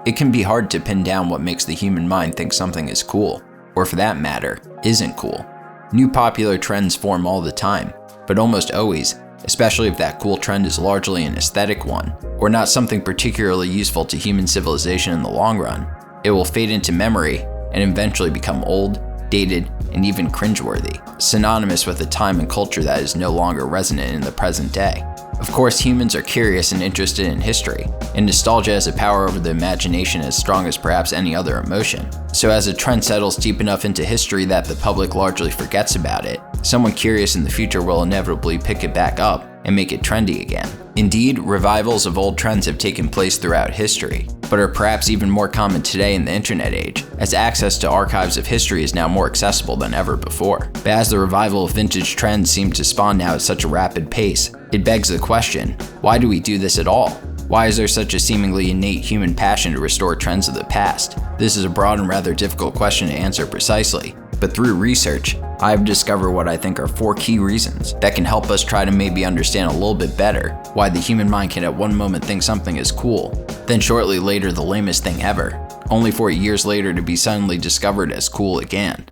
It can be hard to pin down what makes the human mind think something is cool, or for that matter, isn't cool. New popular trends form all the time, but almost always, especially if that cool trend is largely an aesthetic one, or not something particularly useful to human civilization in the long run, it will fade into memory and eventually become old, dated, and even cringeworthy, synonymous with a time and culture that is no longer resonant in the present day. Of course, humans are curious and interested in history, and nostalgia has a power over the imagination as strong as perhaps any other emotion. So as a trend settles deep enough into history that the public largely forgets about it, someone curious in the future will inevitably pick it back up and make it trendy again. Indeed, revivals of old trends have taken place throughout history, but are perhaps even more common today in the internet age, as access to archives of history is now more accessible than ever before. But as the revival of vintage trends seem to spawn now at such a rapid pace, it begs the question, why do we do this at all? Why is there such a seemingly innate human passion to restore trends of the past? This is a broad and rather difficult question to answer precisely, but through research, I have discovered what I think are 4 key reasons that can help us try to maybe understand a little bit better why the human mind can at one moment think something is cool, then shortly later the lamest thing ever, only for years later to be suddenly discovered as cool again.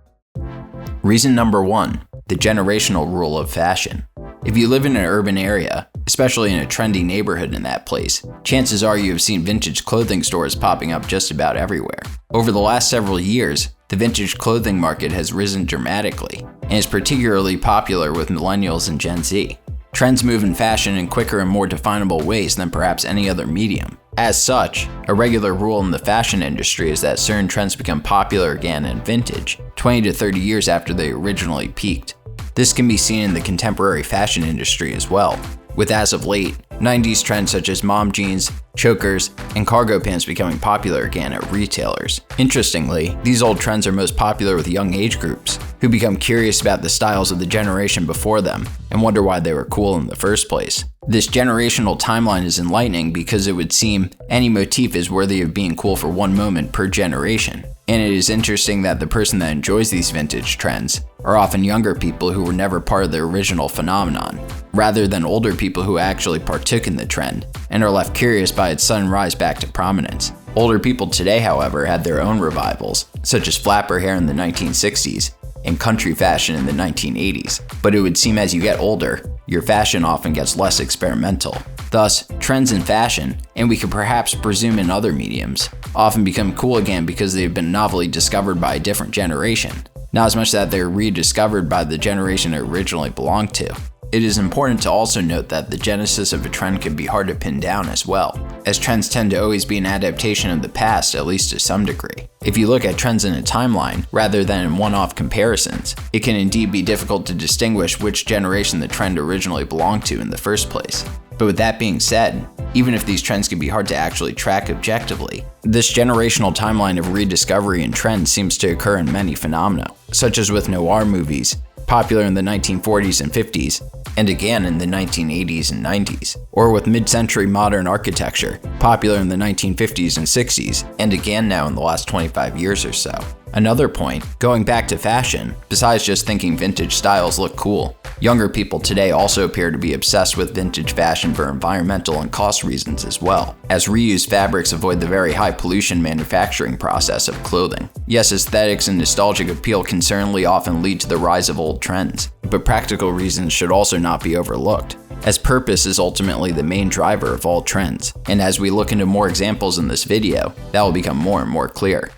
Reason number 1, the generational rule of fashion. If you live in an urban area, especially in a trendy neighborhood in that place, chances are you have seen vintage clothing stores popping up just about everywhere. Over the last several years, the vintage clothing market has risen dramatically, and is particularly popular with millennials and Gen Z. Trends move in fashion in quicker and more definable ways than perhaps any other medium. As such, a regular rule in the fashion industry is that certain trends become popular again in vintage, 20 to 30 years after they originally peaked. This can be seen in the contemporary fashion industry as well, with as of late, 90s trends such as mom jeans, chokers, and cargo pants becoming popular again at retailers. Interestingly, these old trends are most popular with young age groups, who become curious about the styles of the generation before them and wonder why they were cool in the first place. This generational timeline is enlightening because it would seem any motif is worthy of being cool for one moment per generation. And it is interesting that the person that enjoys these vintage trends are often younger people who were never part of the original phenomenon, rather than older people who actually partook in the trend and are left curious by its sudden rise back to prominence. Older people today, however, had their own revivals, such as flapper hair in the 1960s and country fashion in the 1980s, but it would seem as you get older, your fashion often gets less experimental. Thus, trends in fashion, and we could perhaps presume in other mediums, often become cool again because they have been novelly discovered by a different generation, not as much that they're rediscovered by the generation it originally belonged to. It is important to also note that the genesis of a trend can be hard to pin down as well, as trends tend to always be an adaptation of the past, at least to some degree. If you look at trends in a timeline, rather than in one-off comparisons, it can indeed be difficult to distinguish which generation the trend originally belonged to in the first place. But with that being said, even if these trends can be hard to actually track objectively, this generational timeline of rediscovery and trends seems to occur in many phenomena, such as with noir movies, popular in the 1940s and 50s, and again in the 1980s and 90s, or with mid-century modern architecture, popular in the 1950s and 60s, and again now in the last 25 years or so. Another point, going back to fashion, besides just thinking vintage styles look cool, younger people today also appear to be obsessed with vintage fashion for environmental and cost reasons as well, as reused fabrics avoid the very high pollution manufacturing process of clothing. Yes, aesthetics and nostalgic appeal can certainly often lead to the rise of old trends, but practical reasons should also not be overlooked, as purpose is ultimately the main driver of all trends, and as we look into more examples in this video, that will become more and more clear.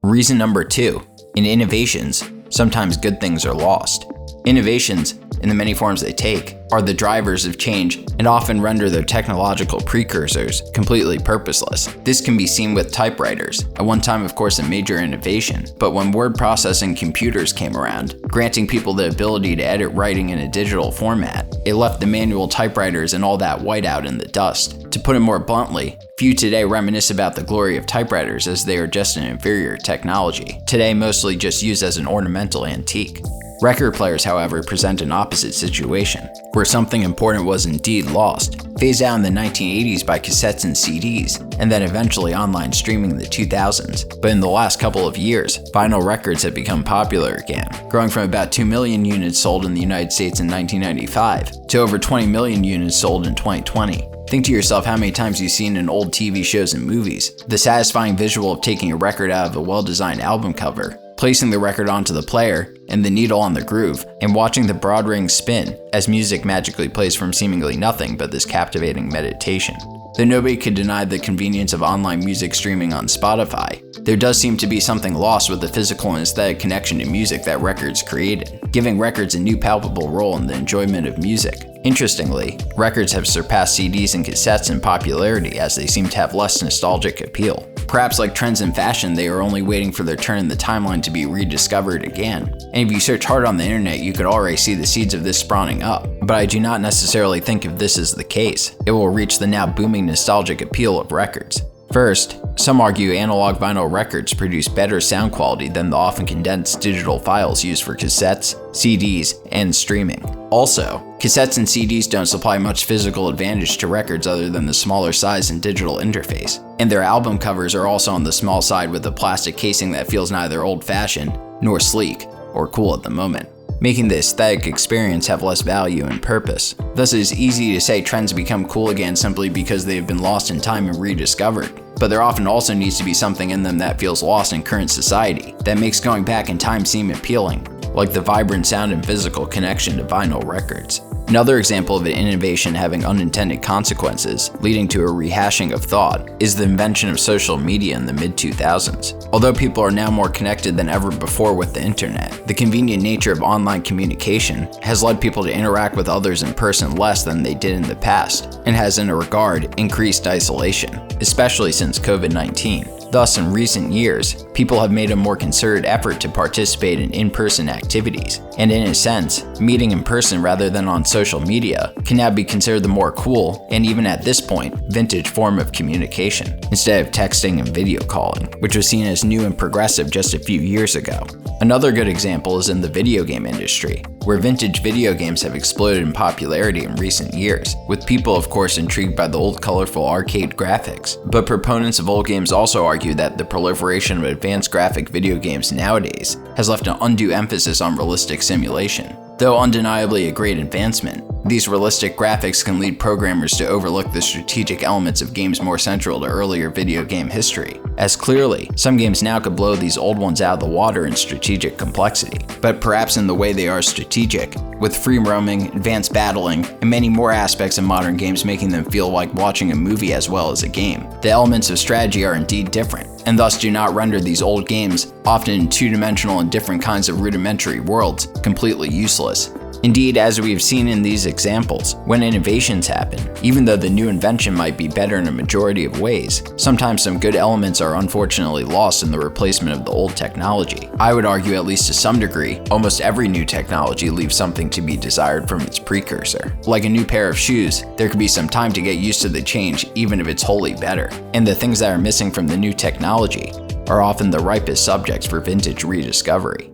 Reason number 2, in innovations, sometimes good things are lost. Innovations, in the many forms they take, are the drivers of change and often render their technological precursors completely purposeless. This can be seen with typewriters, at one time of course a major innovation, but when word processing computers came around, granting people the ability to edit writing in a digital format, it left the manual typewriters and all that whiteout in the dust. To put it more bluntly, few today reminisce about the glory of typewriters as they are just an inferior technology, today mostly just used as an ornamental antique. Record players, however, present an opposite situation, where something important was indeed lost, phased out in the 1980s by cassettes and CDs, and then eventually online streaming in the 2000s. But in the last couple of years, vinyl records have become popular again, growing from about 2 million units sold in the United States in 1995 to over 20 million units sold in 2020. Think to yourself how many times you've seen in old TV shows and movies the satisfying visual of taking a record out of a well-designed album cover, placing the record onto the player and the needle on the groove, and watching the broad ring spin as music magically plays from seemingly nothing but this captivating meditation. Though nobody could deny the convenience of online music streaming on Spotify, there does seem to be something lost with the physical and aesthetic connection to music that records created, giving records a new palpable role in the enjoyment of music. Interestingly, records have surpassed CDs and cassettes in popularity as they seem to have less nostalgic appeal. Perhaps like trends in fashion, they are only waiting for their turn in the timeline to be rediscovered again. And if you search hard on the internet, you could already see the seeds of this spawning up. But I do not necessarily think if this is the case, it will reach the now booming nostalgic appeal of records. First, some argue analog vinyl records produce better sound quality than the often condensed digital files used for cassettes, CDs, and streaming. Also, cassettes and CDs don't supply much physical advantage to records other than the smaller size and digital interface. And their album covers are also on the small side with a plastic casing that feels neither old-fashioned nor sleek or cool at the moment, making the aesthetic experience have less value and purpose. Thus, it is easy to say trends become cool again simply because they have been lost in time and rediscovered. But there often also needs to be something in them that feels lost in current society, that makes going back in time seem appealing, like the vibrant sound and physical connection to vinyl records. Another example of an innovation having unintended consequences, leading to a rehashing of thought, is the invention of social media in the mid-2000s. Although people are now more connected than ever before with the internet, the convenient nature of online communication has led people to interact with others in person less than they did in the past, and has in a regard increased isolation, especially since COVID-19. Thus, in recent years, people have made a more concerted effort to participate in in-person activities, and in a sense, meeting in person rather than on social media can now be considered the more cool, and even at this point, vintage form of communication, instead of texting and video calling, which was seen as new and progressive just a few years ago. Another good example is in the video game industry, where vintage video games have exploded in popularity in recent years, with people of course intrigued by the old colorful arcade graphics. But proponents of old games also argue that the proliferation of advanced graphic video games nowadays has left an undue emphasis on realistic simulation. Though undeniably a great advancement, these realistic graphics can lead programmers to overlook the strategic elements of games more central to earlier video game history, as clearly, some games now could blow these old ones out of the water in strategic complexity, but perhaps in the way they are strategic, with free roaming, advanced battling, and many more aspects of modern games making them feel like watching a movie as well as a game. The elements of strategy are indeed different, and thus do not render these old games, often in two-dimensional and different kinds of rudimentary worlds, completely useless. Indeed, as we've seen in these examples, when innovations happen, even though the new invention might be better in a majority of ways, sometimes some good elements are unfortunately lost in the replacement of the old technology. I would argue, at least to some degree, almost every new technology leaves something to be desired from its precursor. Like a new pair of shoes, there could be some time to get used to the change even if it's wholly better. And the things that are missing from the new technology are often the ripest subjects for vintage rediscovery.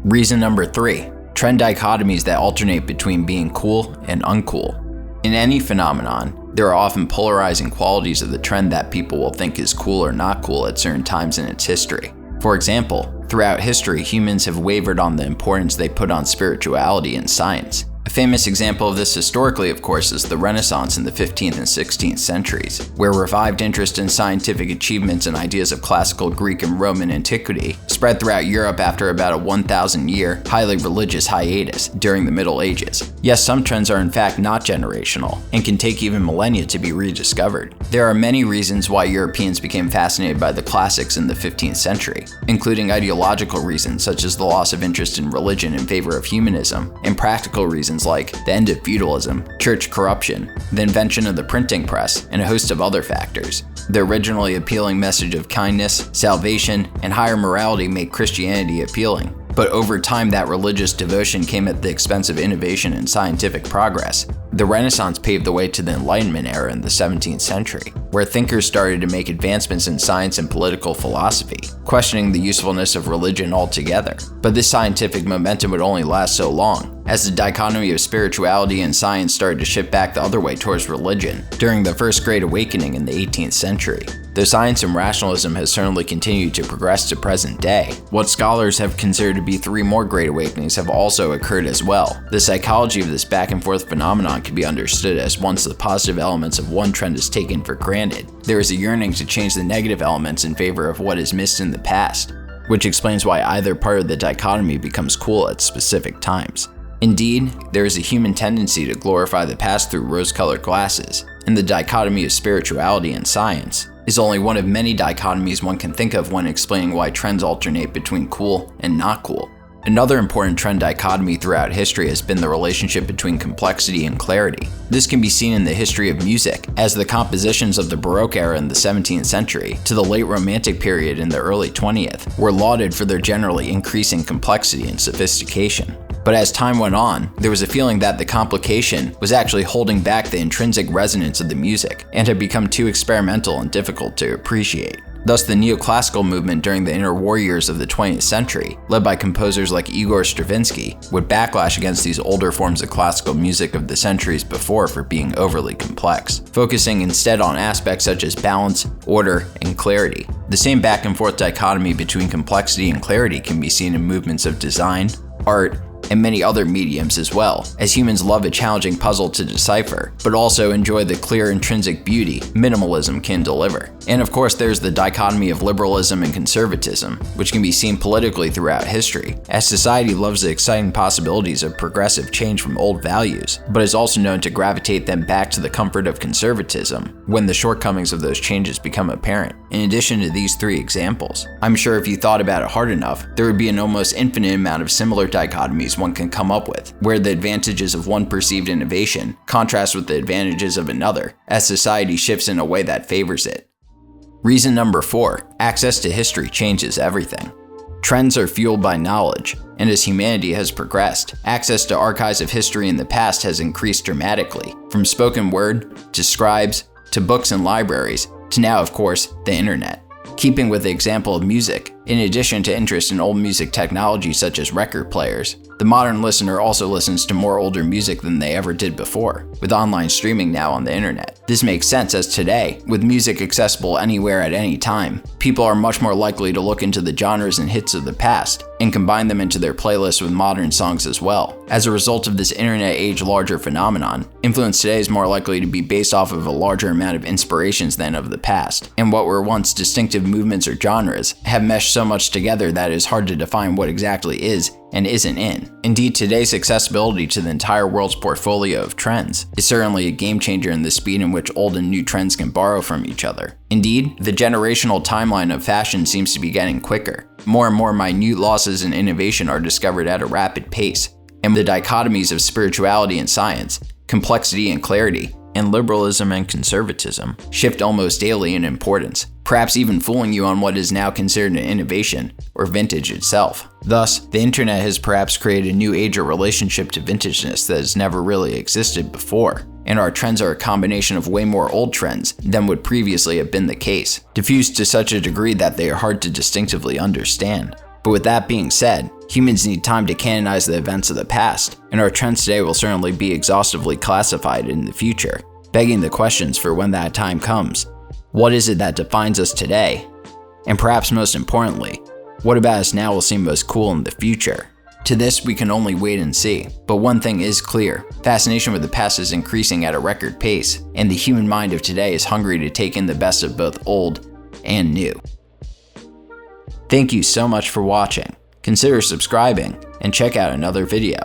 Reason number 3, trend dichotomies that alternate between being cool and uncool. In any phenomenon, there are often polarizing qualities of the trend that people will think is cool or not cool at certain times in its history. For example, throughout history, humans have wavered on the importance they put on spirituality and science. A famous example of this historically, of course, is the Renaissance in the 15th and 16th centuries, where revived interest in scientific achievements and ideas of classical Greek and Roman antiquity spread throughout Europe after about a 1,000-year, highly religious hiatus during the Middle Ages. Yes, some trends are in fact not generational, and can take even millennia to be rediscovered. There are many reasons why Europeans became fascinated by the classics in the 15th century, including ideological reasons such as the loss of interest in religion in favor of humanism, and practical reasons like the end of feudalism, church corruption, the invention of the printing press, and a host of other factors. The originally appealing message of kindness, salvation, and higher morality made Christianity appealing. But over time, that religious devotion came at the expense of innovation and scientific progress. The Renaissance paved the way to the Enlightenment era in the 17th century, where thinkers started to make advancements in science and political philosophy, questioning the usefulness of religion altogether. But this scientific momentum would only last so long, as the dichotomy of spirituality and science started to shift back the other way towards religion during the First Great Awakening in the 18th century. though science and rationalism has certainly continued to progress to present day. What scholars have considered to be 3 more Great Awakenings have also occurred as well. The psychology of this back and forth phenomenon can be understood as once the positive elements of one trend is taken for granted, there is a yearning to change the negative elements in favor of what is missed in the past, which explains why either part of the dichotomy becomes cool at specific times. Indeed, there is a human tendency to glorify the past through rose-colored glasses, and the dichotomy of spirituality and science is only one of many dichotomies one can think of when explaining why trends alternate between cool and not cool. Another important trend dichotomy throughout history has been the relationship between complexity and clarity. This can be seen in the history of music, as the compositions of the Baroque era in the 17th century to the late Romantic period in the early 20th were lauded for their generally increasing complexity and sophistication. But as time went on, there was a feeling that the complication was actually holding back the intrinsic resonance of the music and had become too experimental and difficult to appreciate. Thus, the neoclassical movement during the interwar years of the 20th century, led by composers like Igor Stravinsky, would backlash against these older forms of classical music of the centuries before for being overly complex, focusing instead on aspects such as balance, order, and clarity. The same back and forth dichotomy between complexity and clarity can be seen in movements of design, art, and many other mediums as well, as humans love a challenging puzzle to decipher, but also enjoy the clear intrinsic beauty minimalism can deliver. And of course, there's the dichotomy of liberalism and conservatism, which can be seen politically throughout history, as society loves the exciting possibilities of progressive change from old values, but is also known to gravitate them back to the comfort of conservatism when the shortcomings of those changes become apparent. In addition to these 3 examples, I'm sure if you thought about it hard enough, there would be an almost infinite amount of similar dichotomies one can come up with, where the advantages of one perceived innovation contrast with the advantages of another, as society shifts in a way that favors it. Reason number 4, access to history changes everything. Trends are fueled by knowledge, and as humanity has progressed, access to archives of history in the past has increased dramatically, from spoken word, to scribes, to books and libraries, to now, of course, the internet. Keeping with the example of music, in addition to interest in old music technology such as record players, the modern listener also listens to more older music than they ever did before, with online streaming now on the internet. This makes sense as today, with music accessible anywhere at any time, people are much more likely to look into the genres and hits of the past, and combine them into their playlists with modern songs as well. As a result of this internet age larger phenomenon, influence today is more likely to be based off of a larger amount of inspirations than of the past, and what were once distinctive movements or genres have meshed so much together that it is hard to define what exactly is and isn't in. Indeed, today's accessibility to the entire world's portfolio of trends is certainly a game changer in the speed in which old and new trends can borrow from each other. Indeed, the generational timeline of fashion seems to be getting quicker. More and more minute losses in innovation are discovered at a rapid pace, and the dichotomies of spirituality and science, complexity and clarity, and liberalism and conservatism shift almost daily in importance, perhaps even fooling you on what is now considered an innovation, or vintage itself. Thus, the internet has perhaps created a new age or relationship to vintageness that has never really existed before, and our trends are a combination of way more old trends than would previously have been the case, diffused to such a degree that they are hard to distinctively understand. But with that being said, humans need time to canonize the events of the past, and our trends today will certainly be exhaustively classified in the future, begging the questions for when that time comes. What is it that defines us today? And perhaps most importantly, what about us now will seem most cool in the future? To this, we can only wait and see. But one thing is clear, fascination with the past is increasing at a record pace, and the human mind of today is hungry to take in the best of both old and new. Thank you so much for watching. Consider subscribing and check out another video.